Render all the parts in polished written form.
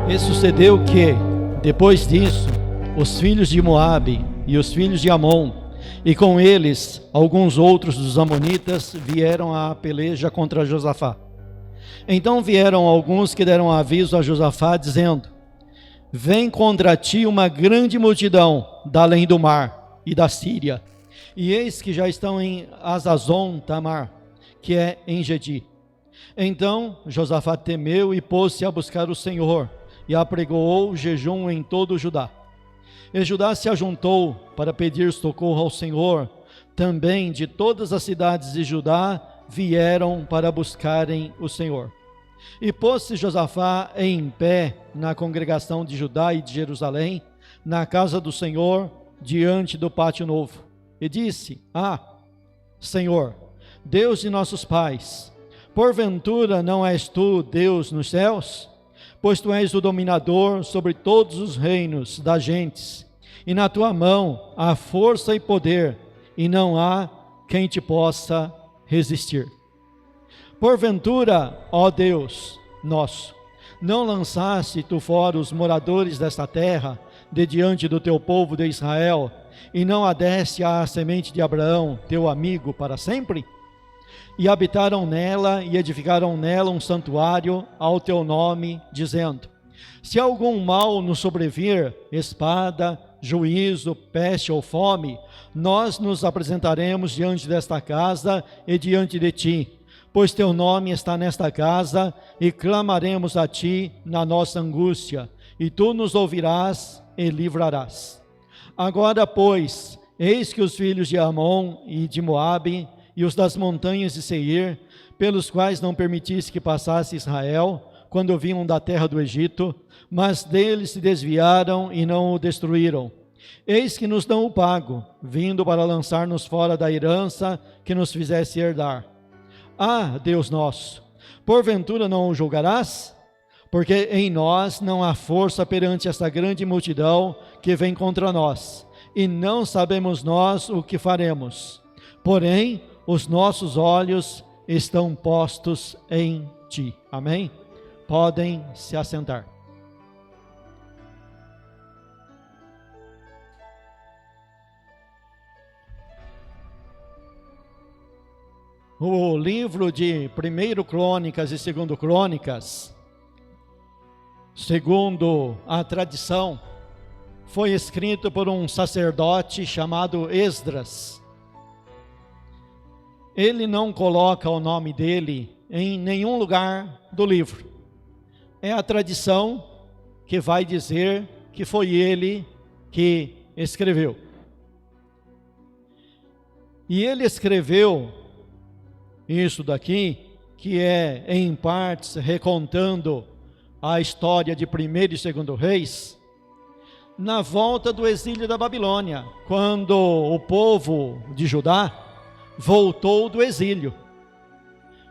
E sucedeu que, depois disso, os filhos de Moabe e os filhos de Amon, e com eles alguns outros dos amonitas, vieram à peleja contra Josafá. Então vieram alguns que deram aviso a Josafá, dizendo: vem contra ti uma grande multidão da além do mar e da Síria, e eis que já estão em Hazazon Tamar, que é em Gedi. Então Josafá temeu e pôs-se a buscar o Senhor, e apregoou jejum em todo o Judá. E Judá se ajuntou para pedir socorro ao Senhor. Também de todas as cidades de Judá vieram para buscarem o Senhor. E pôs-se Josafá em pé na congregação de Judá e de Jerusalém, na casa do Senhor, diante do pátio novo. E disse: Senhor, Deus de nossos pais, porventura não és tu Deus nos céus? Pois tu és o dominador sobre todos os reinos das gentes, e na tua mão há força e poder, e não há quem te possa resistir. Porventura, ó Deus nosso, não lançaste tu fora os moradores desta terra, de diante do teu povo de Israel, e não a deste à semente de Abraão, teu amigo, para sempre? E habitaram nela e edificaram nela um santuário ao teu nome, dizendo: se algum mal nos sobrevir, espada, juízo, peste ou fome, nós nos apresentaremos diante desta casa e diante de ti, pois teu nome está nesta casa, e clamaremos a ti na nossa angústia, e tu nos ouvirás e livrarás. Agora, pois, eis que os filhos de Amon e de Moabe, e os das montanhas de Seir, pelos quais não permitiste que passasse Israel, quando vinham da terra do Egito, mas deles se desviaram e não o destruíram. Eis que nos dão o pago, vindo para lançar-nos fora da herança que nos fizesse herdar. Deus nosso, porventura não o julgarás? Porque em nós não há força perante esta grande multidão que vem contra nós, e não sabemos nós o que faremos. Porém, os nossos olhos estão postos em ti. Amém? Podem se assentar. O livro de 1 Crônicas e 2 Crônicas, segundo a tradição, foi escrito por um sacerdote chamado Esdras. Ele não coloca o nome dele em nenhum lugar do livro. É a tradição que vai dizer que foi ele que escreveu. E ele escreveu isso daqui, que é em partes recontando a história de 1º e 2º Reis, na volta do exílio da Babilônia, quando o povo de Judá voltou do exílio.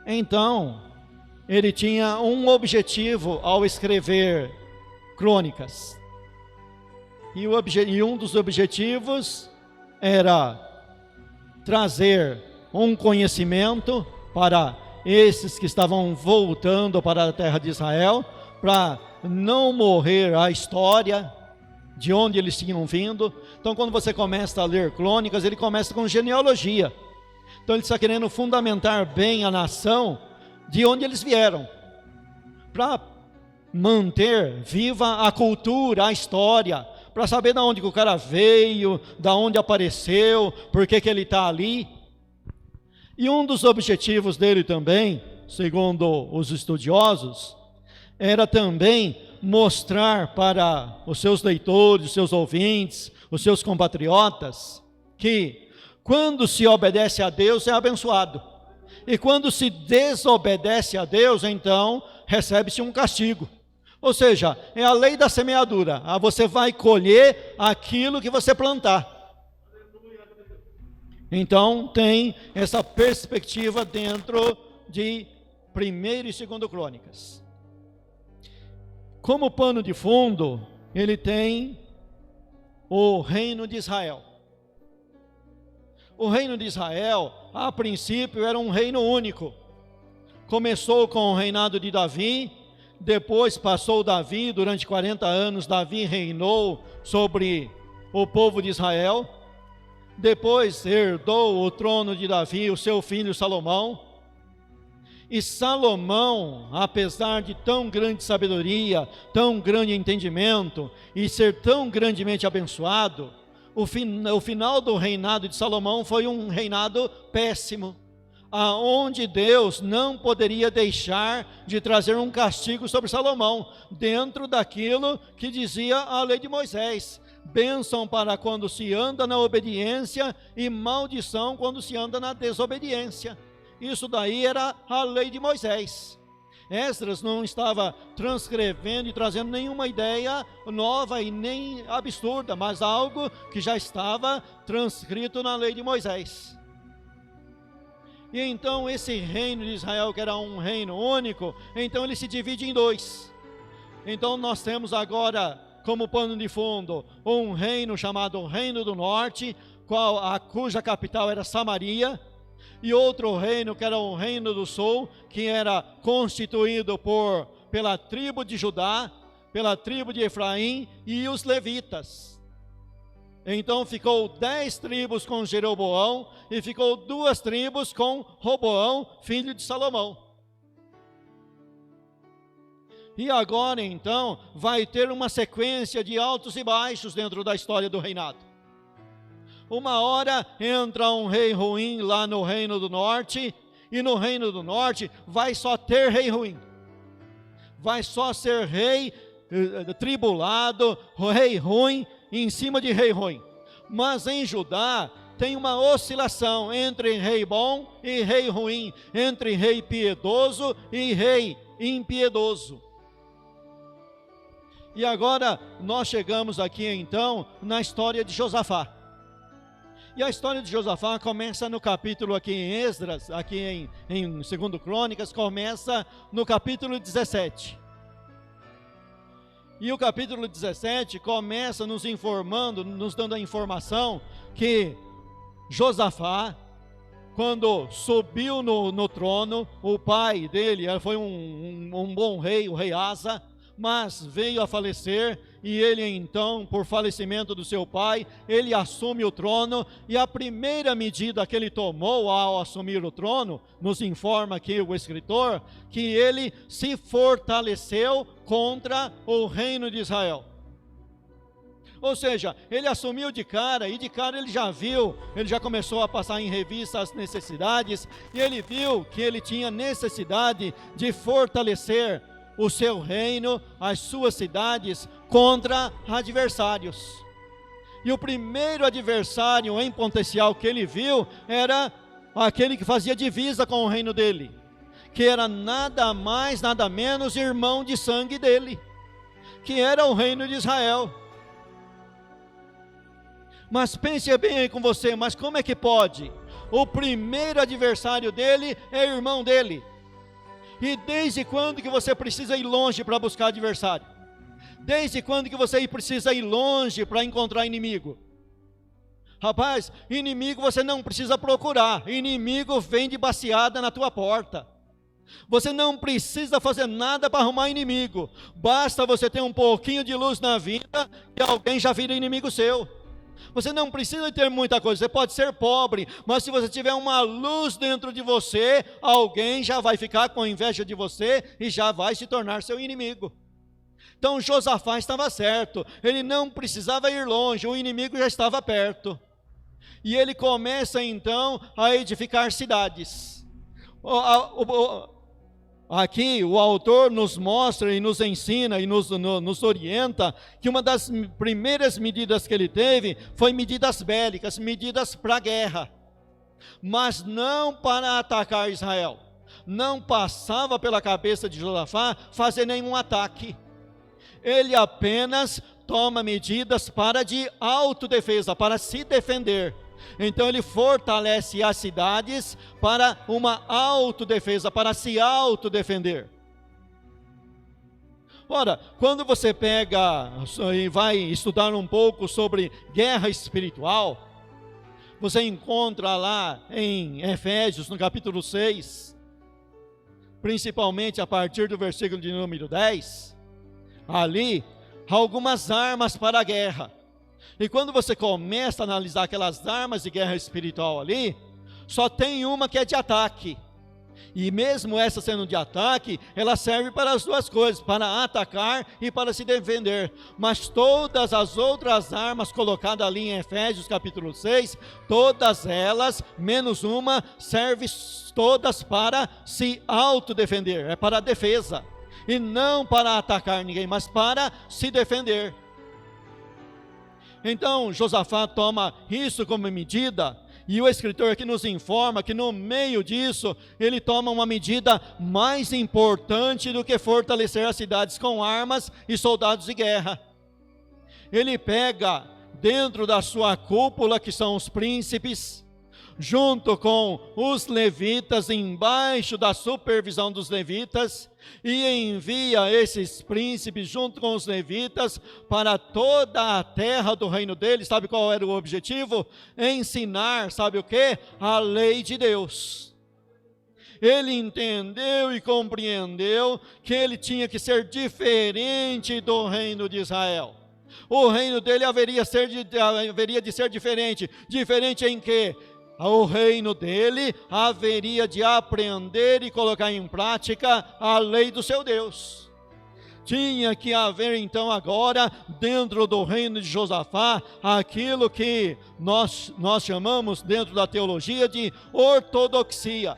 Então, ele tinha um objetivo ao escrever crônicas. E um dos objetivos era trazer um conhecimento para esses que estavam voltando para a terra de Israel, para não morrer a história de onde eles tinham vindo. Então, quando você começa a ler crônicas, ele começa com genealogia. Então ele está querendo fundamentar bem a nação de onde eles vieram, para manter viva a cultura, a história, para saber de onde que o cara veio, de onde apareceu, por que ele está ali. E um dos objetivos dele também, segundo os estudiosos, era também mostrar para os seus leitores, os seus ouvintes, os seus compatriotas, que quando se obedece a Deus é abençoado, e quando se desobedece a Deus, então recebe-se um castigo. Ou seja, é a lei da semeadura. Você vai colher aquilo que você plantar. Então tem essa perspectiva dentro de 1º e 2º Crônicas. Como pano de fundo, ele tem o reino de Israel. O reino de Israel, a princípio, era um reino único. Começou com o reinado de Davi, depois passou Davi, durante 40 anos, Davi reinou sobre o povo de Israel. Depois herdou o trono de Davi, o seu filho Salomão. E Salomão, apesar de tão grande sabedoria, tão grande entendimento, e ser tão grandemente abençoado, o final do reinado de Salomão foi um reinado péssimo, aonde Deus não poderia deixar de trazer um castigo sobre Salomão, dentro daquilo que dizia a lei de Moisés: bênção para quando se anda na obediência e maldição quando se anda na desobediência. Isso daí era a lei de Moisés. Esdras não estava transcrevendo e trazendo nenhuma ideia nova e nem absurda, mas algo que já estava transcrito na lei de Moisés. E então esse reino de Israel, que era um reino único, então ele se divide em dois. Então nós temos agora como pano de fundo um reino chamado Reino do Norte, cuja capital era Samaria, e outro reino que era o Reino do Sul, que era constituído pela tribo de Judá, pela tribo de Efraim e os levitas. Então ficou 10 tribos com Jeroboão e ficou 2 tribos com Roboão, filho de Salomão. E agora então vai ter uma sequência de altos e baixos dentro da história do reinado. Uma hora entra um rei ruim lá no Reino do Norte, e no Reino do Norte vai só ter rei ruim. Vai só ser rei tribulado, rei ruim, em cima de rei ruim. Mas em Judá tem uma oscilação entre rei bom e rei ruim, entre rei piedoso e rei impiedoso. E agora nós chegamos aqui então na história de Josafá. E a história de Josafá começa no capítulo aqui em Esdras, aqui em 2 Crônicas, começa no capítulo 17. E o capítulo 17 começa nos informando, nos dando a informação que Josafá, quando subiu no trono, o pai dele foi um bom rei, o rei Asa, mas veio a falecer, e ele então, por falecimento do seu pai, ele assume o trono, e a primeira medida que ele tomou ao assumir o trono, nos informa aqui o escritor, que ele se fortaleceu contra o reino de Israel. Ou seja, ele assumiu de cara, e de cara ele já começou a passar em revista as necessidades, e ele viu que ele tinha necessidade de fortalecer o seu reino, as suas cidades, contra adversários. E o primeiro adversário em potencial que ele viu era aquele que fazia divisa com o reino dele, que era nada mais, nada menos irmão de sangue dele, que era o reino de Israel. Mas pense bem aí com você, mas como é que pode? O primeiro adversário dele é irmão dele. E desde quando que você precisa ir longe para buscar adversário? Desde quando que você precisa ir longe para encontrar inimigo? Rapaz, inimigo você não precisa procurar, inimigo vem de baseada na tua porta. Você não precisa fazer nada para arrumar inimigo, basta você ter um pouquinho de luz na vida e alguém já vira inimigo seu. Você não precisa ter muita coisa, você pode ser pobre, mas se você tiver uma luz dentro de você, alguém já vai ficar com inveja de você e já vai se tornar seu inimigo. Então Josafá estava certo, ele não precisava ir longe, o inimigo já estava perto. E ele começa então a edificar cidades. Aqui o autor nos mostra e nos ensina e nos orienta que uma das primeiras medidas que ele teve foi medidas bélicas, medidas para a guerra, mas não para atacar Israel. Não passava pela cabeça de Josafá fazer nenhum ataque. Ele apenas toma medidas de autodefesa, para se defender. Então ele fortalece as cidades para uma autodefesa, para se autodefender. Ora, quando você pega e vai estudar um pouco sobre guerra espiritual, você encontra lá em Efésios, no capítulo 6, principalmente a partir do versículo de número 10, ali, algumas armas para a guerra. E quando você começa a analisar aquelas armas de guerra espiritual ali, só tem uma que é de ataque. E mesmo essa sendo de ataque, ela serve para as duas coisas, para atacar e para se defender. Mas todas as outras armas colocadas ali em Efésios capítulo 6, todas elas, menos uma, servem todas para se autodefender, é para a defesa. E não para atacar ninguém, mas para se defender. Então Josafá toma isso como medida, e o escritor aqui nos informa que no meio disso, ele toma uma medida mais importante do que fortalecer as cidades com armas e soldados de guerra. Ele pega dentro da sua cúpula, que são os príncipes, junto com os levitas, embaixo da supervisão dos levitas, e envia esses príncipes junto com os levitas para toda a terra do reino dele. Sabe qual era o objetivo? Ensinar, sabe o que? A lei de Deus. Ele entendeu e compreendeu que ele tinha que ser diferente do reino de Israel. O reino dele haveria de ser diferente. Diferente em quê? O reino dele haveria de aprender e colocar em prática a lei do seu Deus. Tinha que haver então agora, dentro do reino de Josafá, aquilo que nós chamamos dentro da teologia de ortodoxia.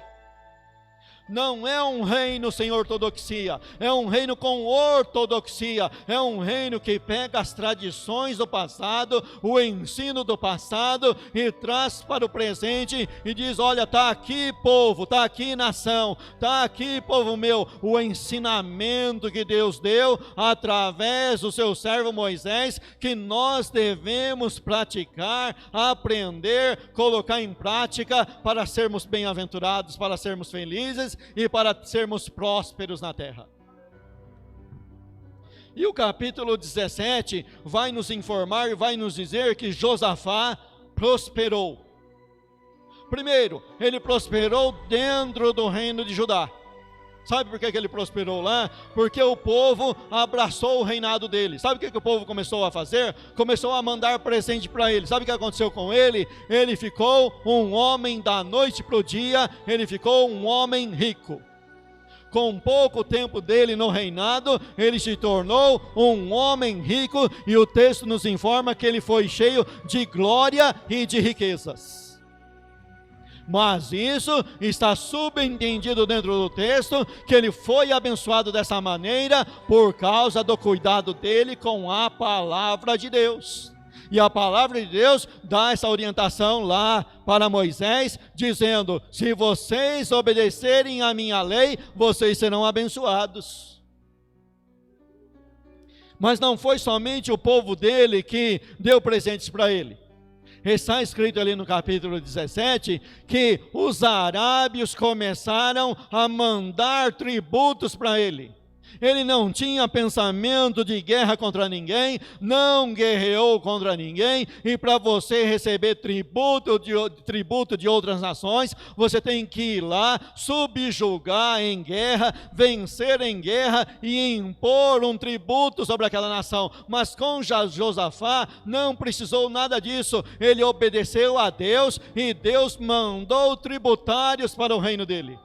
Não é um reino sem ortodoxia, é um reino com ortodoxia, é um reino que pega as tradições do passado, o ensino do passado e traz para o presente e diz: olha, está aqui povo, está aqui nação, está aqui povo meu, o ensinamento que Deus deu através do seu servo Moisés, que nós devemos praticar, aprender, colocar em prática para sermos bem-aventurados, para sermos felizes e para sermos prósperos na terra. E o capítulo 17 vai nos informar e vai nos dizer que Josafá prosperou. Primeiro, ele prosperou dentro do reino de Judá. Sabe por que ele prosperou lá? Porque o povo abraçou o reinado dele. Sabe o que o povo começou a fazer? Começou a mandar presente para ele. Sabe o que aconteceu com ele? Ele ficou um homem da noite para o dia, ele ficou um homem rico. Com pouco tempo dele no reinado, ele se tornou um homem rico, e o texto nos informa que ele foi cheio de glória e de riquezas. Mas isso está subentendido dentro do texto, que ele foi abençoado dessa maneira por causa do cuidado dele com a palavra de Deus. E a palavra de Deus dá essa orientação lá para Moisés, dizendo: se vocês obedecerem à minha lei, vocês serão abençoados. Mas não foi somente o povo dele que deu presentes para ele. Está escrito ali no capítulo 17, que os arábios começaram a mandar tributos para ele. Ele não tinha pensamento de guerra contra ninguém, não guerreou contra ninguém, e para você receber tributo de outras nações, você tem que ir lá, subjugar em guerra, vencer em guerra e impor um tributo sobre aquela nação. Mas com Josafá não precisou nada disso, ele obedeceu a Deus e Deus mandou tributários para o reino dele.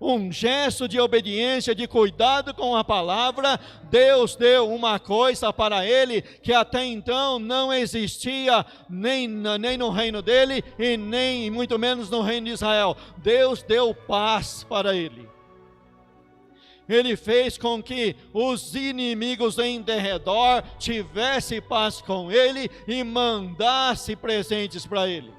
Um gesto de obediência, de cuidado com a palavra. Deus deu uma coisa para ele que até então não existia nem no reino dele e nem muito menos no reino de Israel. Deus deu paz para ele. Ele fez com que os inimigos em derredor tivessem paz com ele e mandasse presentes para ele.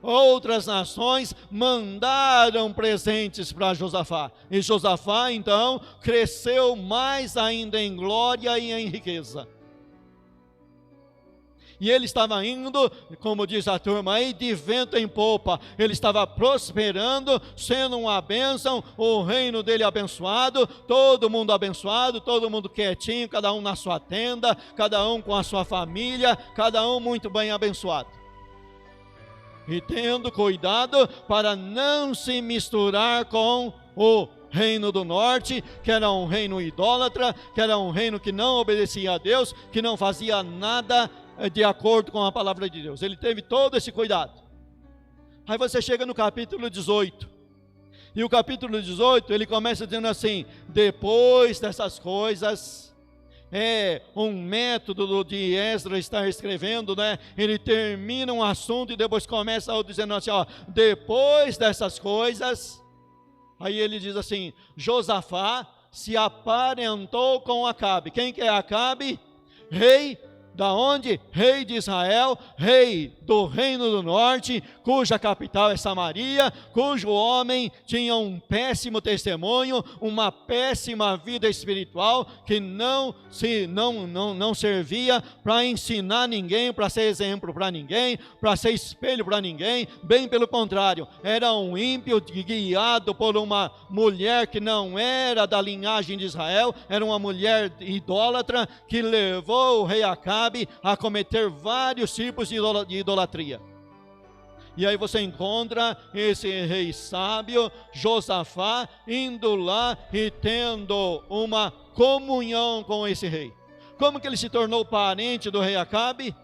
Outras nações mandaram presentes para Josafá, e Josafá então cresceu mais ainda em glória e em riqueza. E ele estava indo, como diz a turma aí, de vento em popa. Ele estava prosperando, sendo uma bênção, o reino dele abençoado, todo mundo quietinho, cada um na sua tenda, cada um com a sua família, cada um muito bem abençoado. e tendo cuidado para não se misturar com o reino do norte, que era um reino idólatra, que era um reino que não obedecia a Deus, que não fazia nada de acordo com a palavra de Deus. Ele teve todo esse cuidado. Aí você chega no capítulo 18, e o capítulo 18, ele começa dizendo assim: depois dessas coisas, é um método de Esdras estar escrevendo, né? Ele termina um assunto e depois começa dizendo assim, ó, depois dessas coisas. Aí ele diz assim: Josafá se aparentou com Acabe. Quem que é Acabe? Rei da onde? Rei de Israel, rei do reino do norte, cuja capital é Samaria, cujo homem tinha um péssimo testemunho, uma péssima vida espiritual, que não servia para ensinar ninguém, para ser exemplo para ninguém, para ser espelho para ninguém. Bem pelo contrário, era um ímpio guiado por uma mulher que não era da linhagem de Israel, era uma mulher idólatra que levou o rei Acabe a cometer vários tipos de idolatria. E aí você encontra esse rei sábio, Josafá, indo lá e tendo uma comunhão com esse rei. Como que ele se tornou parente do rei Acabe?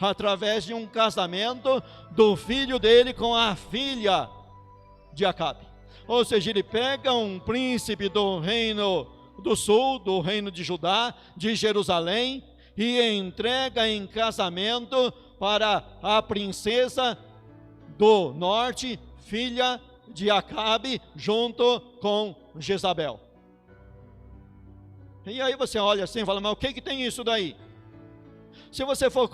Através de um casamento do filho dele com a filha de Acabe. Ou seja, ele pega um príncipe do reino do sul, do reino de Judá, de Jerusalém, e entrega em casamento para a princesa do norte, filha de Acabe, junto com Jezabel. E aí você olha assim e fala, mas o que tem isso daí? Se você for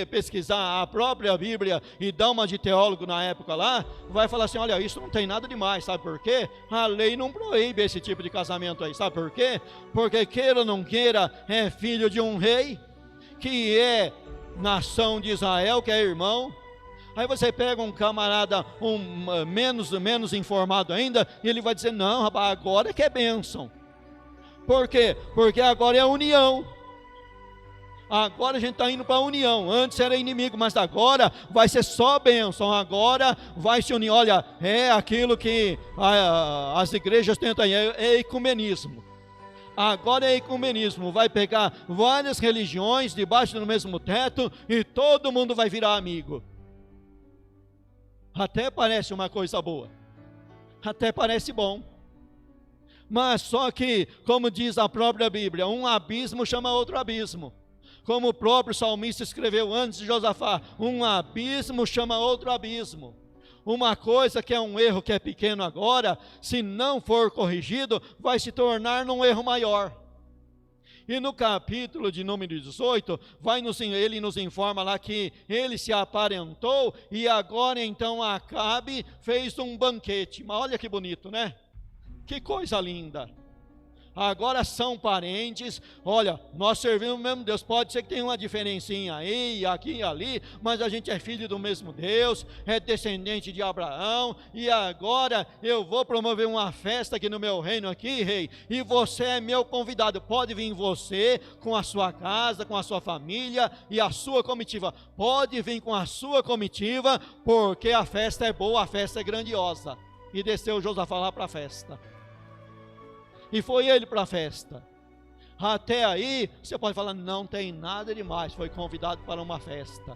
pesquisar a própria Bíblia e dar uma de teólogo na época lá, vai falar assim, olha, isso não tem nada demais, sabe por quê? A lei não proíbe esse tipo de casamento aí, sabe por quê? Porque queira ou não queira, é filho de um rei, que é nação de Israel, que é irmão. Aí você pega um camarada menos informado ainda, e ele vai dizer, não rapaz, agora é que é bênção. Por quê? Porque agora é a união. Agora a gente está indo para a união. Antes era inimigo, mas agora vai ser só bênção. Agora vai se unir. Olha, é aquilo que as igrejas tentam aí, é ecumenismo. Agora é ecumenismo. Vai pegar várias religiões debaixo do mesmo teto e todo mundo vai virar amigo. Até parece uma coisa boa. Até parece bom. Mas só que, como diz a própria Bíblia, um abismo chama outro abismo. Como o próprio salmista escreveu antes de Josafá, um abismo chama outro abismo. Uma coisa que é um erro que é pequeno agora, se não for corrigido, vai se tornar num erro maior. E no capítulo de número 18, ele nos informa lá que ele se aparentou e agora então Acabe fez um banquete. Mas olha que bonito, né? Que coisa linda. Agora são parentes, olha, nós servimos o mesmo Deus, pode ser que tenha uma diferencinha aí, aqui e ali, mas a gente é filho do mesmo Deus, é descendente de Abraão, e agora eu vou promover uma festa aqui no meu reino aqui, rei, e você é meu convidado, pode vir você com a sua casa, com a sua família e a sua comitiva, pode vir com a sua comitiva, porque a festa é boa, a festa é grandiosa. E desceu Josafá lá para a festa. E foi ele para a festa. Até aí, você pode falar, não tem nada demais, foi convidado para uma festa.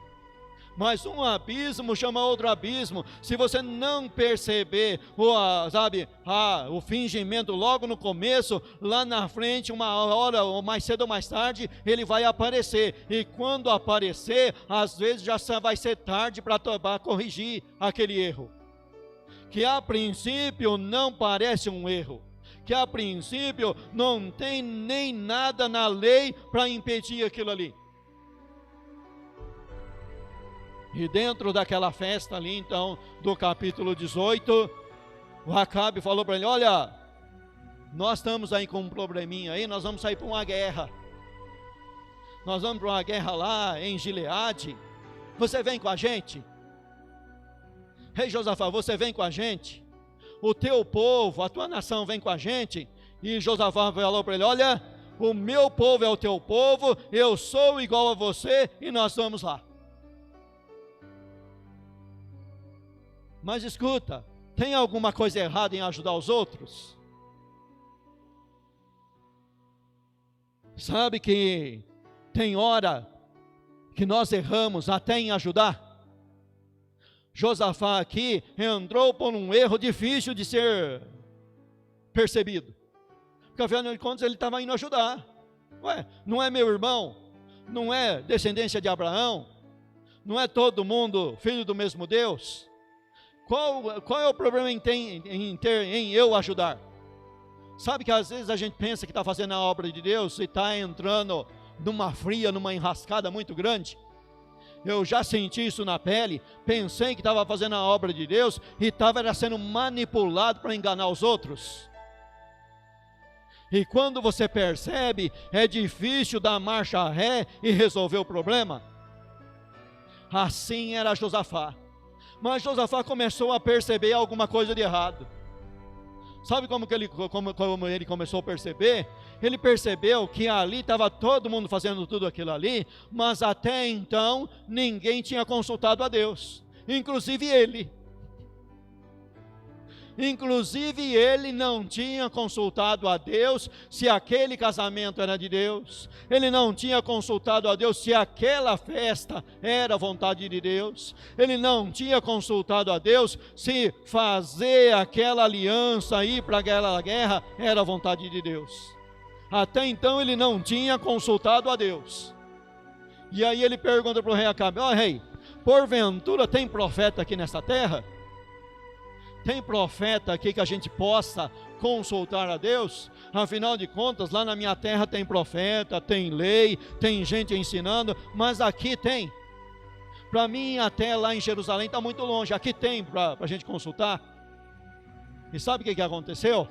Mas um abismo chama outro abismo. Se você não perceber o fingimento logo no começo, lá na frente, uma hora, ou mais cedo ou mais tarde, ele vai aparecer. E quando aparecer, às vezes já vai ser tarde para corrigir aquele erro. Que a princípio não parece um erro. Que a princípio não tem nem nada na lei para impedir aquilo ali. E dentro daquela festa ali, então, do capítulo 18, o Acabe falou para ele, olha, nós estamos aí com um probleminha aí, nós vamos sair para uma guerra. Nós vamos para uma guerra lá em Gileade. Você vem com a gente? Rei Josafá, você vem com a gente? O teu povo, a tua nação vem com a gente. E Josafá falou para ele, olha, o meu povo é o teu povo, eu sou igual a você e nós vamos lá. Mas escuta, tem alguma coisa errada em ajudar os outros? Sabe que tem hora que nós erramos até em ajudar? Josafá aqui entrou por um erro difícil de ser percebido, porque afinal de contas ele estava indo ajudar. Ué, não é meu irmão? Não é descendência de Abraão? Não é todo mundo filho do mesmo Deus? Qual é o problema em eu ajudar? Sabe que às vezes a gente pensa que está fazendo a obra de Deus e está entrando numa fria, numa enrascada muito grande. Eu já senti isso na pele, pensei que estava fazendo a obra de Deus e estava sendo manipulado para enganar os outros. E quando você percebe, é difícil dar marcha ré e resolver o problema. Assim era Josafá. Mas Josafá começou a perceber alguma coisa de errado. Sabe como ele começou a perceber? Ele percebeu que ali estava todo mundo fazendo tudo aquilo ali, mas até então ninguém tinha consultado a Deus, inclusive ele. Inclusive ele não tinha consultado a Deus se aquele casamento era de Deus. Ele não tinha consultado a Deus se aquela festa era vontade de Deus. Ele não tinha consultado a Deus se fazer aquela aliança, ir para aquela guerra era vontade de Deus. Até então ele não tinha consultado a Deus. E aí ele pergunta para o rei Acabe: ó rei, porventura tem profeta aqui nessa terra? Tem profeta aqui que a gente possa consultar a Deus? Afinal de contas, lá na minha terra tem profeta, tem lei, tem gente ensinando, mas aqui tem. Para mim, até lá em Jerusalém está muito longe, aqui tem para a gente consultar. E sabe o que aconteceu?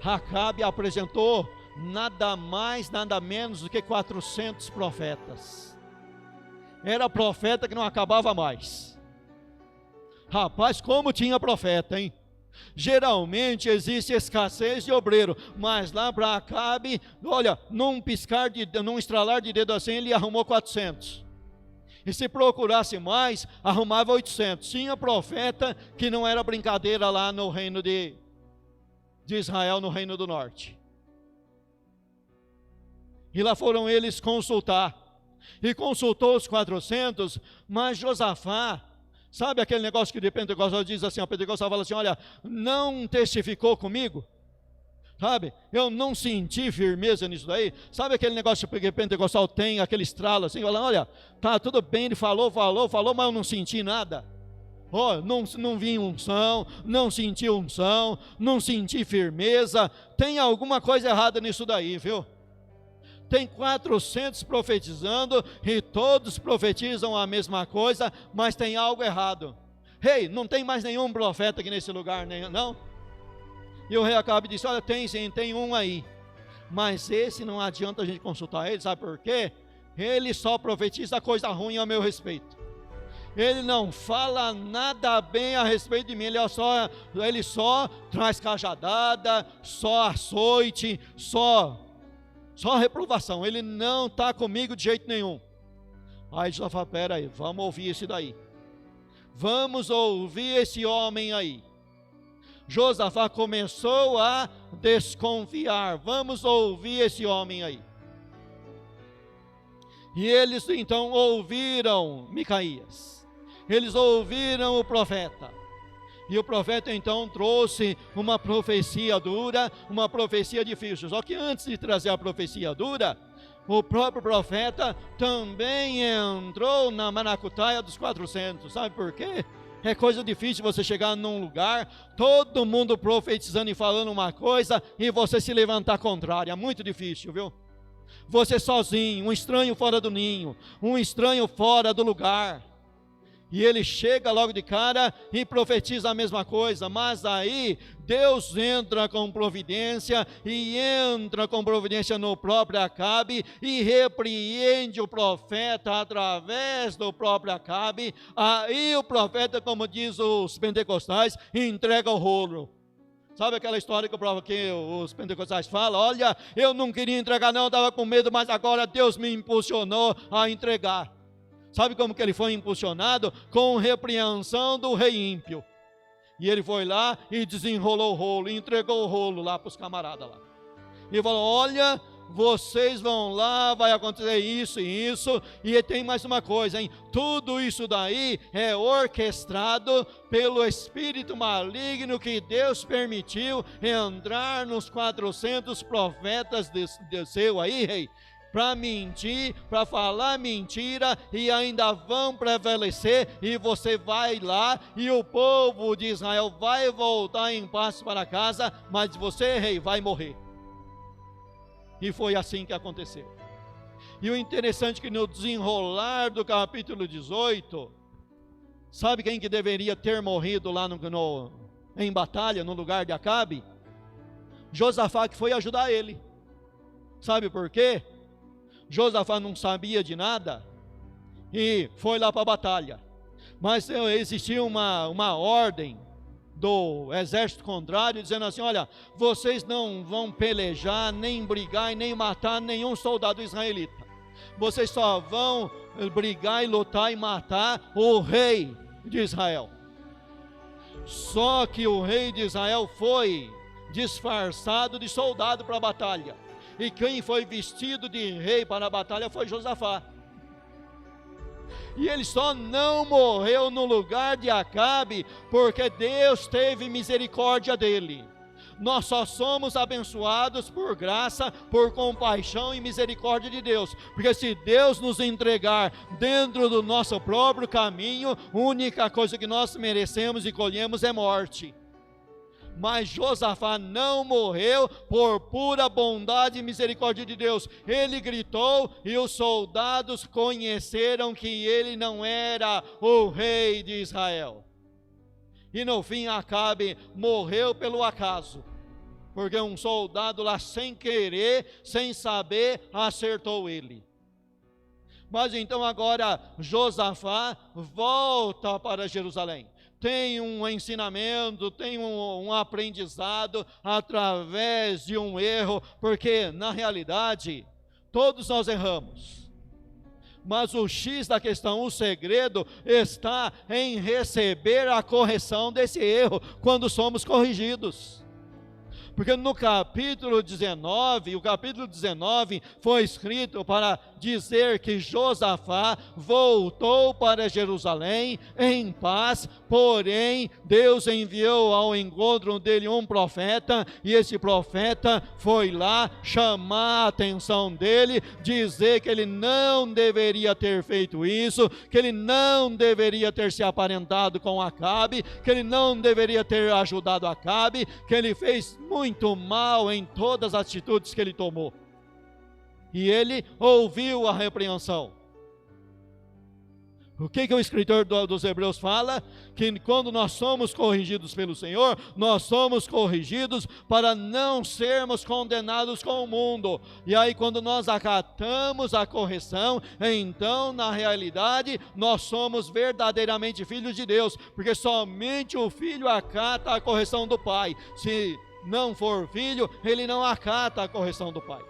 Acabe apresentou nada mais, nada menos do que 400 profetas. Era profeta que não acabava mais. Rapaz, como tinha profeta, hein? Geralmente existe escassez de obreiro, mas lá para Acabe, olha, num estralar de dedo assim, ele arrumou 400. E se procurasse mais, arrumava 800. Tinha profeta que não era brincadeira lá no reino de Israel, no reino do norte. E lá foram eles consultar. E consultou os 400, mas Josafá, sabe aquele negócio que de Pentecostal diz assim, a Pentecostal fala assim, olha, não testificou comigo? Sabe, eu não senti firmeza nisso daí. Sabe aquele negócio que Pentecostal tem, aquele estralo assim, fala, olha, tá tudo bem, ele falou, mas eu não senti nada. Oh, não vi unção, não senti unção, não senti firmeza. Tem alguma coisa errada nisso daí, viu? Tem 400 profetizando e todos profetizam a mesma coisa, mas tem algo errado. Rei, não tem mais nenhum profeta aqui nesse lugar, não? E o rei Acabe disse, olha, tem sim, tem um aí. Mas esse não adianta a gente consultar ele, sabe por quê? Ele só profetiza coisa ruim a meu respeito. Ele não fala nada bem a respeito de mim, ele só traz cajadada, só açoite, só reprovação, ele não está comigo de jeito nenhum. Aí Josafá, pera aí, vamos ouvir esse daí. Vamos ouvir esse homem aí. Josafá começou a desconfiar. Vamos ouvir esse homem aí. E eles então ouviram Micaías. Eles ouviram o profeta. E o profeta então trouxe uma profecia dura, uma profecia difícil. Só que antes de trazer a profecia dura, o próprio profeta também entrou na maracutaia dos 400. Sabe por quê? É coisa difícil você chegar num lugar, todo mundo profetizando e falando uma coisa, e você se levantar contrário. É muito difícil, viu? Você sozinho, um estranho fora do ninho, um estranho fora do lugar. E ele chega logo de cara e profetiza a mesma coisa, mas aí Deus entra com providência, e entra com providência no próprio Acabe, e repreende o profeta através do próprio Acabe. Aí o profeta, como diz os pentecostais, entrega o rolo. Sabe aquela história que os pentecostais falam? Olha, eu não queria entregar não, estava com medo, mas agora Deus me impulsionou a entregar. Sabe como que ele foi impulsionado? Com repreensão do rei ímpio. E ele foi lá e desenrolou o rolo, entregou o rolo lá para os camaradas lá. E falou: olha, vocês vão lá, vai acontecer isso e isso. E tem mais uma coisa, hein? Tudo isso daí é orquestrado pelo espírito maligno que Deus permitiu entrar nos 400 profetas de seu aí, rei, para mentir, para falar mentira, e ainda vão prevalecer, e você vai lá, e o povo de Israel vai voltar em paz para casa, mas você, rei, vai morrer. E foi assim que aconteceu. E o interessante é que no desenrolar do capítulo 18, sabe quem que deveria ter morrido lá em batalha, no lugar de Acabe? Josafá, que foi ajudar ele. Sabe por quê? Josafá não sabia de nada e foi lá para a batalha. Mas existia uma ordem do exército contrário, dizendo assim: olha, vocês não vão pelejar, nem brigar e nem matar nenhum soldado israelita. Vocês só vão brigar e lutar e matar o rei de Israel. Só que o rei de Israel foi disfarçado de soldado para a batalha. E quem foi vestido de rei para a batalha foi Josafá. E ele só não morreu no lugar de Acabe, porque Deus teve misericórdia dele. Nós só somos abençoados por graça, por compaixão e misericórdia de Deus. Porque se Deus nos entregar dentro do nosso próprio caminho, a única coisa que nós merecemos e colhemos é morte. Mas Josafá não morreu por pura bondade e misericórdia de Deus. Ele gritou e os soldados conheceram que ele não era o rei de Israel. E no fim Acabe morreu pelo acaso, porque um soldado lá sem querer, sem saber, acertou ele. Mas então agora Josafá volta para Jerusalém. Tem um ensinamento, tem um aprendizado através de um erro, porque na realidade todos nós erramos. Mas o X da questão, o segredo está em receber a correção desse erro quando somos corrigidos. Porque no capítulo 19, o capítulo 19 foi escrito para dizer que Josafá voltou para Jerusalém em paz, porém Deus enviou ao encontro dele um profeta, e esse profeta foi lá chamar a atenção dele, dizer que ele não deveria ter feito isso, que ele não deveria ter se aparentado com Acabe, que ele não deveria ter ajudado Acabe, que ele fez muito mal em todas as atitudes que ele tomou. E ele ouviu a repreensão. O que o escritor dos Hebreus fala? Que quando nós somos corrigidos pelo Senhor, nós somos corrigidos para não sermos condenados com o mundo. E aí quando nós acatamos a correção, então na realidade nós somos verdadeiramente filhos de Deus, porque somente o filho acata a correção do pai. Se não for filho, ele não acata a correção do pai.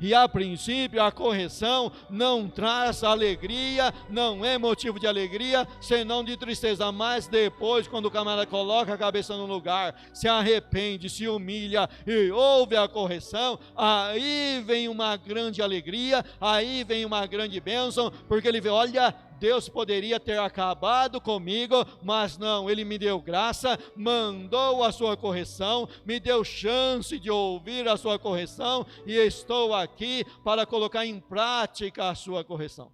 E a princípio a correção não traz alegria, não é motivo de alegria, senão de tristeza. Mas depois, quando o camarada coloca a cabeça no lugar, se arrepende, se humilha e ouve a correção, aí vem uma grande alegria, aí vem uma grande bênção, porque ele vê: olha, Deus poderia ter acabado comigo, mas não, Ele me deu graça, mandou a sua correção, me deu chance de ouvir a sua correção, e estou aqui para colocar em prática a sua correção.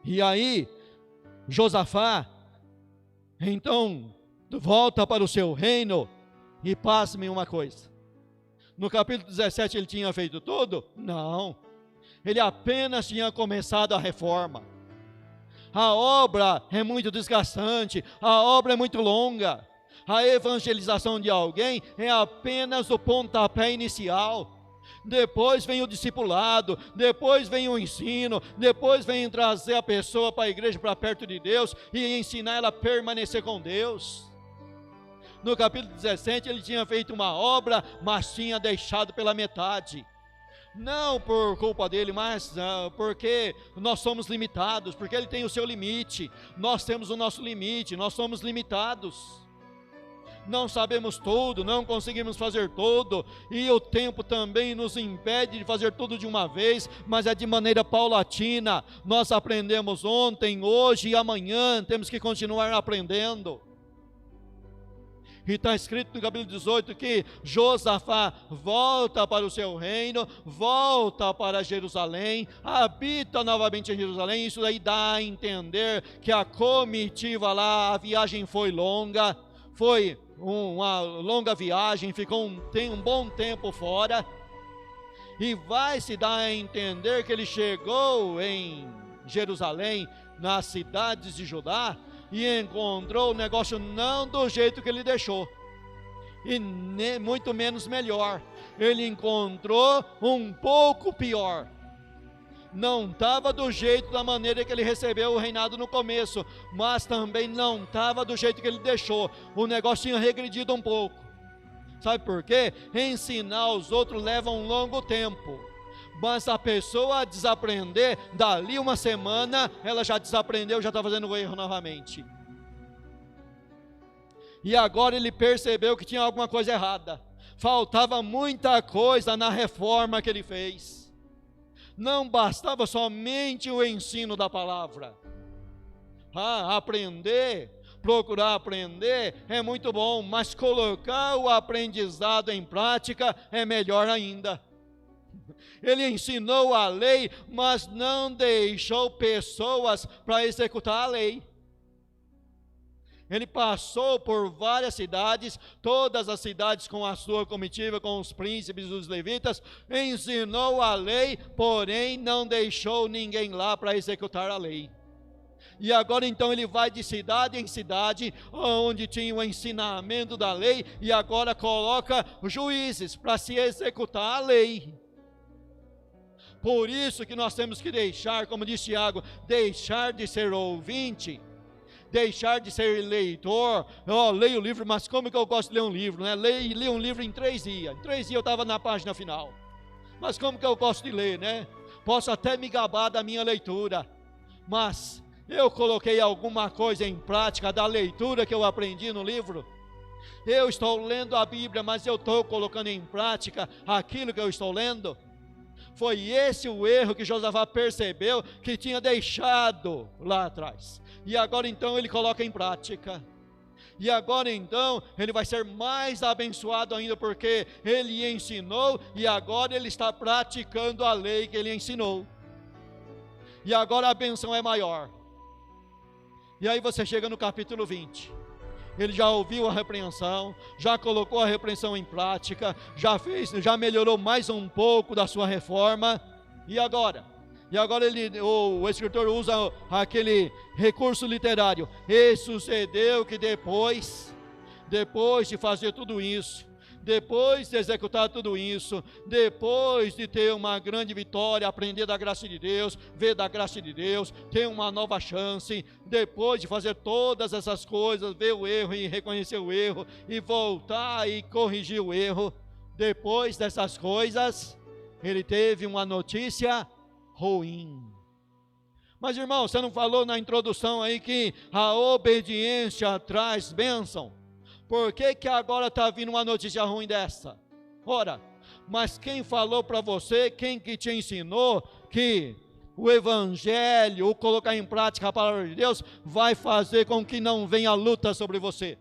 E aí, Josafá, então, volta para o seu reino, e pasme uma coisa: no capítulo 17 ele tinha feito tudo? Não. Ele apenas tinha começado a reforma. A obra é muito desgastante, a obra é muito longa. A evangelização de alguém é apenas o pontapé inicial. Depois vem o discipulado, depois vem o ensino, depois vem trazer a pessoa para a igreja, para perto de Deus, e ensinar ela a permanecer com Deus. No capítulo 17 ele tinha feito uma obra, mas tinha deixado pela metade. Não por culpa dele, mas porque nós somos limitados, porque ele tem o seu limite, nós temos o nosso limite, nós somos limitados. Não sabemos tudo, não conseguimos fazer tudo, e o tempo também nos impede de fazer tudo de uma vez, mas é de maneira paulatina. Nós aprendemos ontem, hoje e amanhã, temos que continuar aprendendo. E está escrito no capítulo 18 que Josafá volta para o seu reino, volta para Jerusalém, habita novamente em Jerusalém. Isso daí dá a entender que a comitiva lá, a viagem foi longa, foi uma longa viagem, ficou um bom tempo fora, e vai se dar a entender que ele chegou em Jerusalém, nas cidades de Judá, e encontrou o negócio não do jeito que ele deixou, e muito menos melhor. Ele encontrou um pouco pior. Não estava do jeito, da maneira que ele recebeu o reinado no começo, mas também não estava do jeito que ele deixou. O negócio tinha regredido um pouco. Sabe por quê? Ensinar os outros leva um longo tempo, mas a pessoa desaprender, dali uma semana, ela já desaprendeu, já está fazendo o erro novamente. E agora ele percebeu que tinha alguma coisa errada. Faltava muita coisa na reforma que ele fez. Não bastava somente o ensino da palavra. Aprender, procurar aprender é muito bom, mas colocar o aprendizado em prática é melhor ainda. Ele ensinou a lei, mas não deixou pessoas para executar a lei. Ele passou por várias cidades, todas as cidades com a sua comitiva, com os príncipes dos levitas, ensinou a lei, porém não deixou ninguém lá para executar a lei. E agora então ele vai de cidade em cidade, onde tinha o ensinamento da lei, e agora coloca juízes para se executar a lei. Por isso que nós temos que deixar, como disse Tiago, deixar de ser ouvinte, deixar de ser leitor. Leio o livro, mas como que eu gosto de ler um livro, né? Li um livro em 3 dias. Em 3 dias eu estava na página final. Mas como que eu gosto de ler, né? Posso até me gabar da minha leitura, mas eu coloquei alguma coisa em prática da leitura que eu aprendi no livro. Eu estou lendo a Bíblia, mas eu estou colocando em prática aquilo que eu estou lendo. Foi esse o erro que Josafá percebeu que tinha deixado lá atrás. E agora então ele coloca em prática. E agora então ele vai ser mais abençoado ainda, porque ele ensinou e agora ele está praticando a lei que ele ensinou. E agora a bênção é maior. E aí você chega no capítulo 20. Ele já ouviu a repreensão, já colocou a repreensão em prática, já melhorou mais um pouco da sua reforma. E agora? E agora o escritor usa aquele recurso literário. E sucedeu que depois de fazer tudo isso, depois de executar tudo isso, depois de ter uma grande vitória, aprender da graça de Deus, ver da graça de Deus, ter uma nova chance, depois de fazer todas essas coisas, ver o erro e reconhecer o erro, e voltar e corrigir o erro, depois dessas coisas, ele teve uma notícia ruim. Mas irmão, você não falou na introdução aí que a obediência traz bênção? Por que agora está vindo uma notícia ruim dessa? Ora, mas quem falou para você, quem que te ensinou que o evangelho, o colocar em prática a palavra de Deus, vai fazer com que não venha luta sobre você?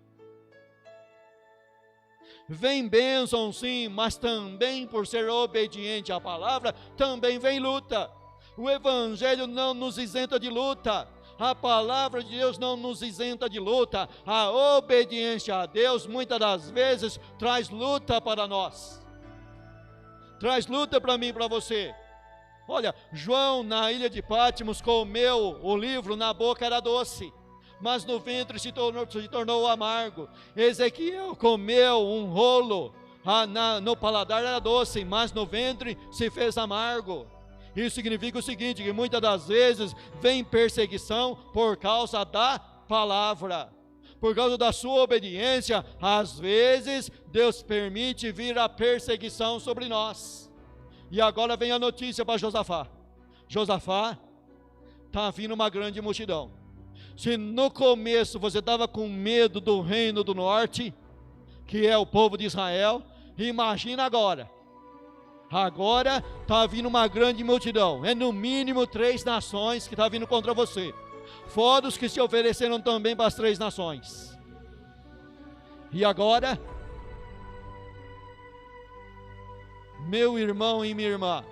Vem bênção sim, mas também por ser obediente à palavra, também vem luta. O evangelho não nos isenta de luta. A palavra de Deus não nos isenta de luta. A obediência a Deus muitas das vezes traz luta para nós, traz luta para mim e para você. Olha, João na ilha de Patmos comeu o livro, na boca era doce, mas no ventre se tornou amargo. Ezequiel comeu um rolo, no paladar era doce, mas no ventre se fez amargo. Isso significa o seguinte, que muitas das vezes vem perseguição por causa da palavra, por causa da sua obediência. Às vezes Deus permite vir a perseguição sobre nós, E agora vem a notícia para Josafá. Josafá, está vindo uma grande multidão. Se no começo você estava com medo do reino do norte, que é o povo de Israel, imagina agora. Agora está vindo uma grande multidão. É no mínimo 3 nações que está vindo contra você. Fora os que se ofereceram também para as 3 nações. E agora, meu irmão e minha irmã,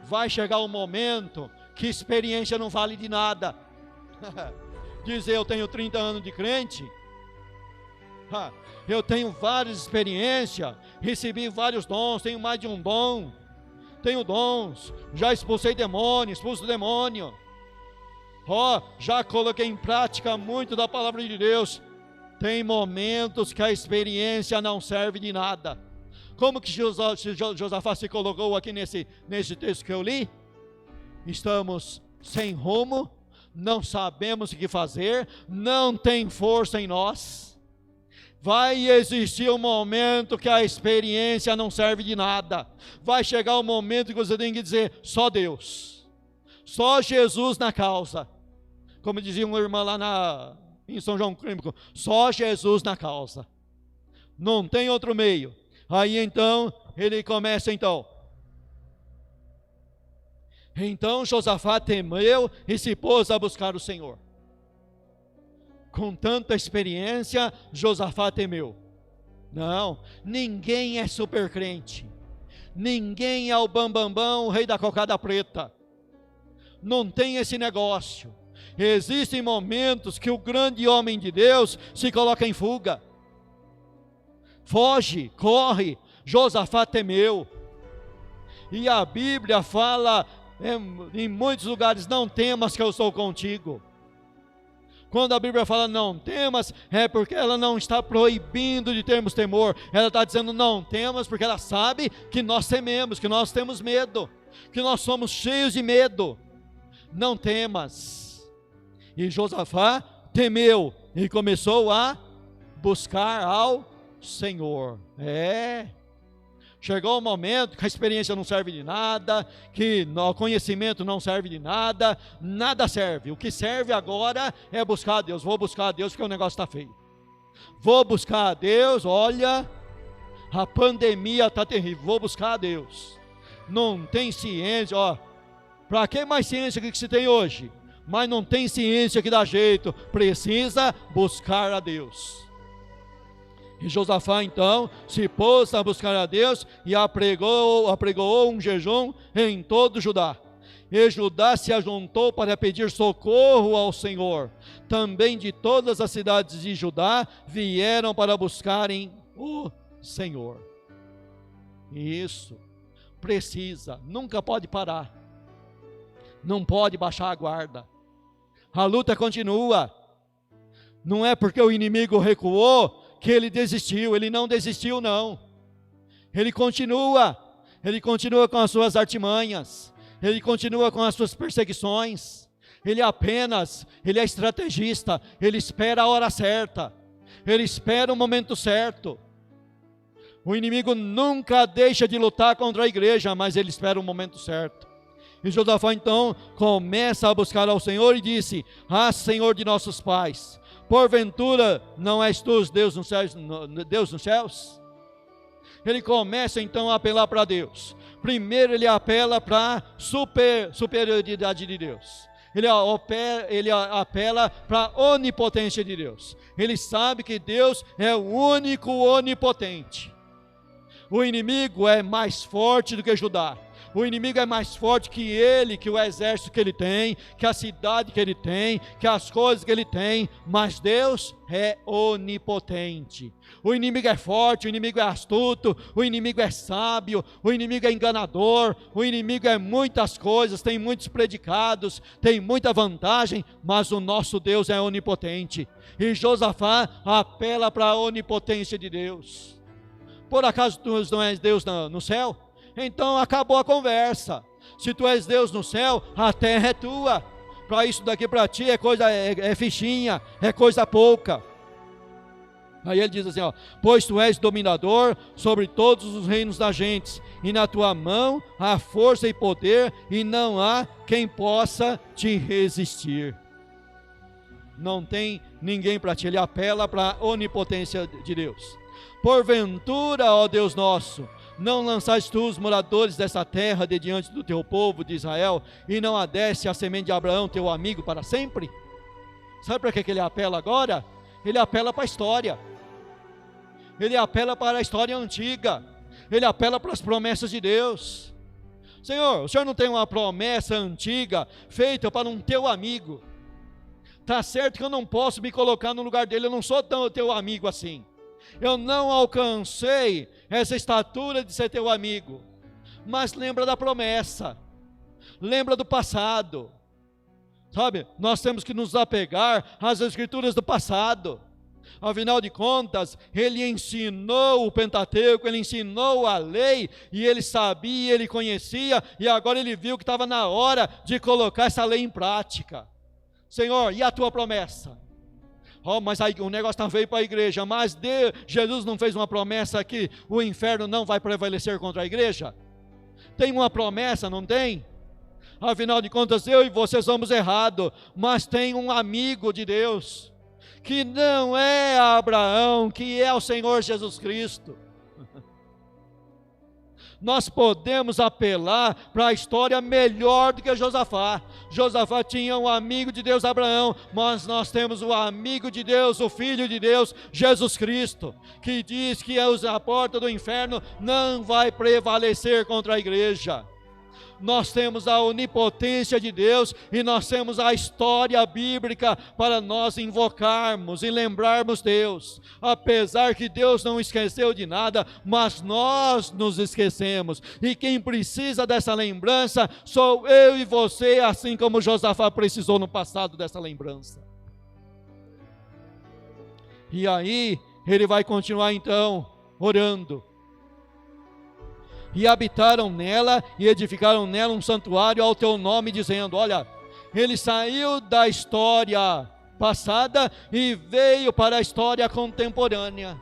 vai chegar um momento que experiência não vale de nada. Dizer eu tenho 30 anos de crente, eu tenho várias experiências, recebi vários dons, tenho mais de um dom, tenho dons, já expulsei demônio, expulso demônio, já coloquei em prática muito da palavra de Deus. Tem momentos que a experiência não serve de nada. Como que Josafá se colocou aqui nesse texto que eu li? Estamos sem rumo, não sabemos o que fazer, não tem força em nós. Vai existir um momento que a experiência não serve de nada. Vai chegar um momento que você tem que dizer, só Deus, só Jesus na causa. Como dizia uma irmã lá em São João Clínico, só Jesus na causa. Não tem outro meio. Aí então, ele começa então. Então Josafá temeu e se pôs a buscar o Senhor. Com tanta experiência, Josafá temeu. Não, ninguém é super crente. Ninguém é o bambambão, o rei da cocada preta. Não tem esse negócio. Existem momentos que o grande homem de Deus se coloca em fuga. Foge, corre. Josafá temeu. E a Bíblia fala em muitos lugares, não temas que eu sou contigo. Quando a Bíblia fala não temas, é porque ela não está proibindo de termos temor. Ela está dizendo não temas porque ela sabe que nós tememos, que nós temos medo, que nós somos cheios de medo. Não temas. E Josafá temeu e começou a buscar ao Senhor. Chegou o momento que a experiência não serve de nada, que o conhecimento não serve de nada, nada serve. O que serve agora é buscar a Deus. Vou buscar a Deus porque o negócio está feio. Vou buscar a Deus, olha, a pandemia está terrível, vou buscar a Deus. Não tem ciência, para que mais ciência que se tem hoje? Mas não tem ciência que dá jeito, precisa buscar a Deus. E Josafá então se pôs a buscar a Deus e apregoou um jejum em todo Judá. E Judá se ajuntou para pedir socorro ao Senhor. Também de todas as cidades de Judá vieram para buscarem o Senhor. Isso, precisa, nunca pode parar. Não pode baixar a guarda. A luta continua. Não é porque o inimigo recuou que ele desistiu. Ele não desistiu não. Ele continua com as suas artimanhas, ele continua com as suas perseguições. Ele é estrategista, ele espera a hora certa, ele espera o momento certo. O inimigo nunca deixa de lutar contra a igreja, mas ele espera o momento certo. E Josafá então começa a buscar ao Senhor e disse: Senhor de nossos pais, porventura não és tu Deus nos céus? Ele começa então a apelar para Deus. Primeiro ele apela para a superioridade de Deus. Ele apela para a onipotência de Deus. Ele sabe que Deus é o único onipotente. O inimigo é mais forte do que Judá. O inimigo é mais forte que ele, que o exército que ele tem, que a cidade que ele tem, que as coisas que ele tem, mas Deus é onipotente. O inimigo é forte, o inimigo é astuto, o inimigo é sábio, o inimigo é enganador, o inimigo é muitas coisas, tem muitos predicados, tem muita vantagem, mas o nosso Deus é onipotente. E Josafá apela para a onipotência de Deus. Por acaso tu não és Deus no céu? Então acabou a conversa. Se tu és Deus no céu, a terra é tua. Para isso daqui para ti é fichinha, é coisa pouca. Aí ele diz assim, ó: pois tu és dominador sobre todos os reinos das gentes, e na tua mão há força e poder, e não há quem possa te resistir. Não tem ninguém para ti. Ele apela para a onipotência de Deus. Porventura, ó Deus nosso, não lançaste tu os moradores dessa terra de diante do teu povo de Israel, e não adeste a semente de Abraão, teu amigo, para sempre? Sabe para que ele apela agora? Ele apela para a história. Ele apela para a história antiga. Ele apela para as promessas de Deus. Senhor, o Senhor não tem uma promessa antiga feita para um teu amigo? Está certo que eu não posso me colocar no lugar dele, eu não sou tão teu amigo assim. Eu não alcancei essa estatura de ser teu amigo. Mas lembra da promessa. Lembra do passado. Sabe, nós temos que nos apegar às escrituras do passado. Afinal de contas, ele ensinou o Pentateuco, ele ensinou a lei, e ele sabia, ele conhecia, e agora ele viu que estava na hora de colocar essa lei em prática. Senhor, e a tua promessa? Oh, mas aí o negócio está feio para a igreja, mas Jesus não fez uma promessa que o inferno não vai prevalecer contra a igreja? Tem uma promessa, não tem? Afinal de contas, eu e você somos errados, mas tem um amigo de Deus, que não é Abraão, que é o Senhor Jesus Cristo. Nós podemos apelar para a história melhor do que Josafá. Josafá tinha um amigo de Deus, Abraão, mas nós temos o amigo de Deus, o Filho de Deus, Jesus Cristo, que diz que a porta do inferno não vai prevalecer contra a igreja. Nós temos a onipotência de Deus, e nós temos a história bíblica para nós invocarmos e lembrarmos Deus. Apesar que Deus não esqueceu de nada, mas nós nos esquecemos, e quem precisa dessa lembrança sou eu e você, assim como Josafá precisou no passado dessa lembrança. E aí ele vai continuar então orando. E habitaram nela, e edificaram nela um santuário ao teu nome, dizendo, olha, ele saiu da história passada e veio para a história contemporânea.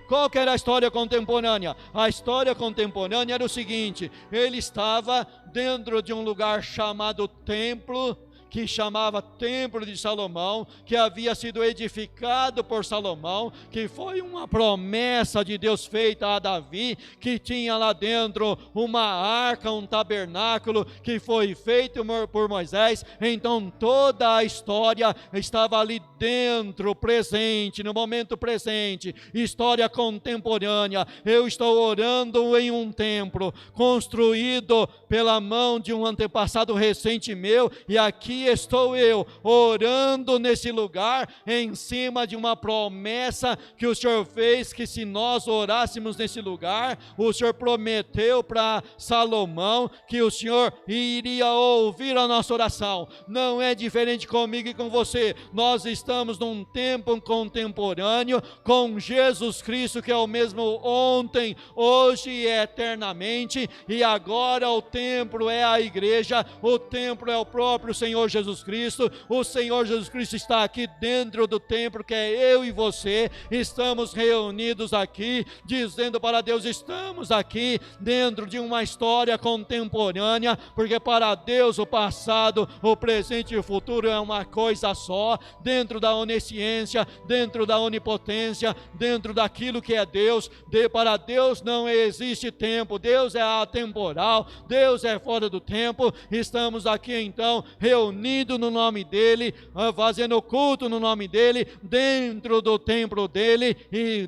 Qual que era a história contemporânea? A história contemporânea era o seguinte: ele estava dentro de um lugar chamado templo, que chamava Templo de Salomão, que havia sido edificado por Salomão, que foi uma promessa de Deus feita a Davi, que tinha lá dentro uma arca, um tabernáculo, que foi feito por Moisés. Então toda a história estava ali dentro, presente, no momento presente, história contemporânea. Eu estou orando em um templo, construído pela mão de um antepassado recente meu, e aqui estou eu, orando nesse lugar, em cima de uma promessa que o Senhor fez, que se nós orássemos nesse lugar, o Senhor prometeu para Salomão, que o Senhor iria ouvir a nossa oração. Não é diferente comigo e com você. Nós estamos num tempo contemporâneo, com Jesus Cristo, que é o mesmo ontem, hoje e eternamente, e agora o templo é a igreja, o templo é o próprio Senhor Jesus Cristo. O Senhor Jesus Cristo está aqui dentro do templo, que é eu e você. Estamos reunidos aqui, dizendo para Deus, estamos aqui dentro de uma história contemporânea, porque para Deus o passado, o presente e o futuro é uma coisa só, dentro da onisciência, dentro da onipotência, dentro daquilo que é Deus. Para Deus não existe tempo, Deus é atemporal, Deus é fora do tempo. Estamos aqui então reunidos no nome dEle, fazendo culto no nome dEle, dentro do templo dEle, e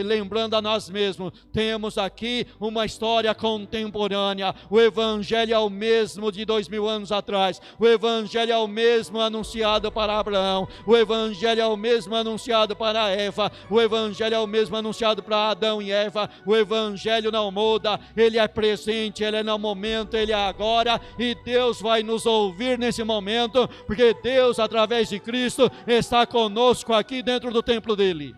lembrando a nós mesmos, temos aqui uma história contemporânea. O Evangelho é o mesmo de 2000 anos atrás, o Evangelho é o mesmo anunciado para Abraão, o Evangelho é o mesmo anunciado para Eva, o Evangelho é o mesmo anunciado para Adão e Eva. O Evangelho não muda, ele é presente, ele é no momento, ele é agora, e Deus vai nos ouvir nesse momento, porque Deus, através de Cristo, está conosco aqui dentro do templo dele,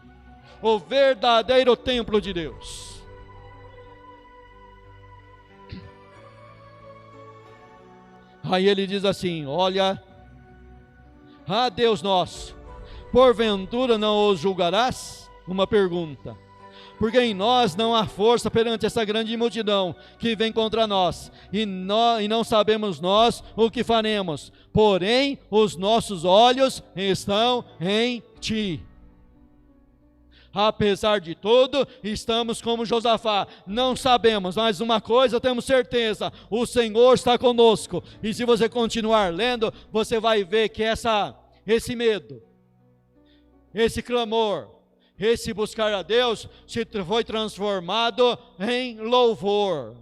o verdadeiro templo de Deus. Aí ele diz assim, olha, Deus nosso, porventura não os julgarás? uma pergunta: porque em nós não há força perante essa grande multidão que vem contra nós, e não sabemos nós o que faremos, porém os nossos olhos estão em ti. Apesar de tudo, estamos como Josafá, não sabemos, mas uma coisa temos certeza: o Senhor está conosco. E se você continuar lendo, você vai ver que esse medo, esse clamor, esse buscar a Deus foi transformado em louvor.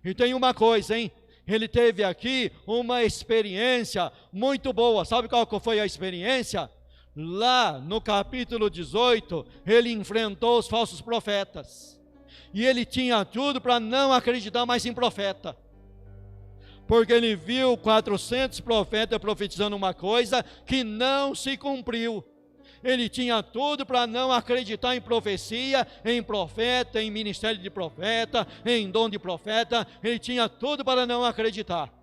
E tem uma coisa, hein? Ele teve aqui uma experiência muito boa. Sabe qual foi a experiência? Lá no capítulo 18, ele enfrentou os falsos profetas. E ele tinha tudo para não acreditar mais em profeta. Porque ele viu 400 profetas profetizando uma coisa que não se cumpriu. Ele tinha tudo para não acreditar em profecia, em profeta, em ministério de profeta, em dom de profeta. Ele tinha tudo para não acreditar.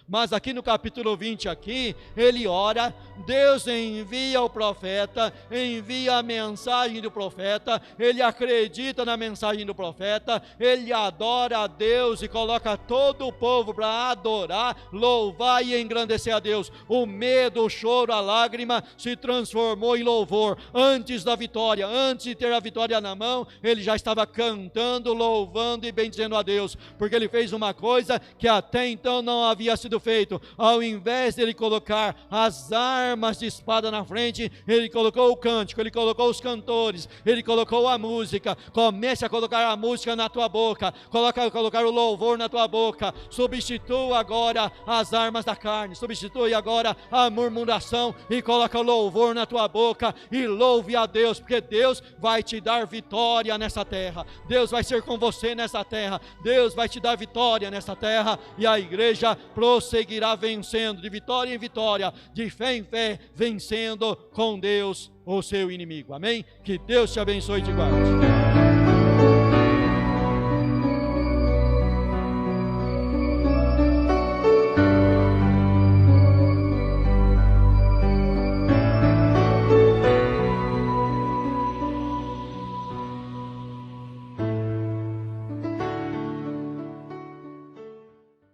Mas aqui no capítulo 20 aqui, ele ora, Deus envia o profeta, envia a mensagem do profeta, ele acredita na mensagem do profeta, ele adora a Deus e coloca todo o povo para adorar, louvar e engrandecer a Deus. O medo, o choro, a lágrima se transformou em louvor. Antes da vitória, antes de ter a vitória na mão, ele já estava cantando, louvando e bendizendo a Deus, porque ele fez uma coisa que até então não havia sido feito. Ao invés de ele colocar as armas de espada na frente, ele colocou o cântico, ele colocou os cantores, ele colocou a música. Comece a colocar a música na tua boca, colocar o louvor na tua boca. Substitua agora as armas da carne, substitui agora a murmuração e coloca o louvor na tua boca e louve a Deus, porque Deus vai te dar vitória nessa terra. Deus vai ser com você nessa terra. Deus vai te dar vitória nessa terra, e a igreja prosseguirá vencendo, de vitória em vitória, de fé em fé, vencendo com Deus o seu inimigo. Amém? Que Deus te abençoe e te guarde.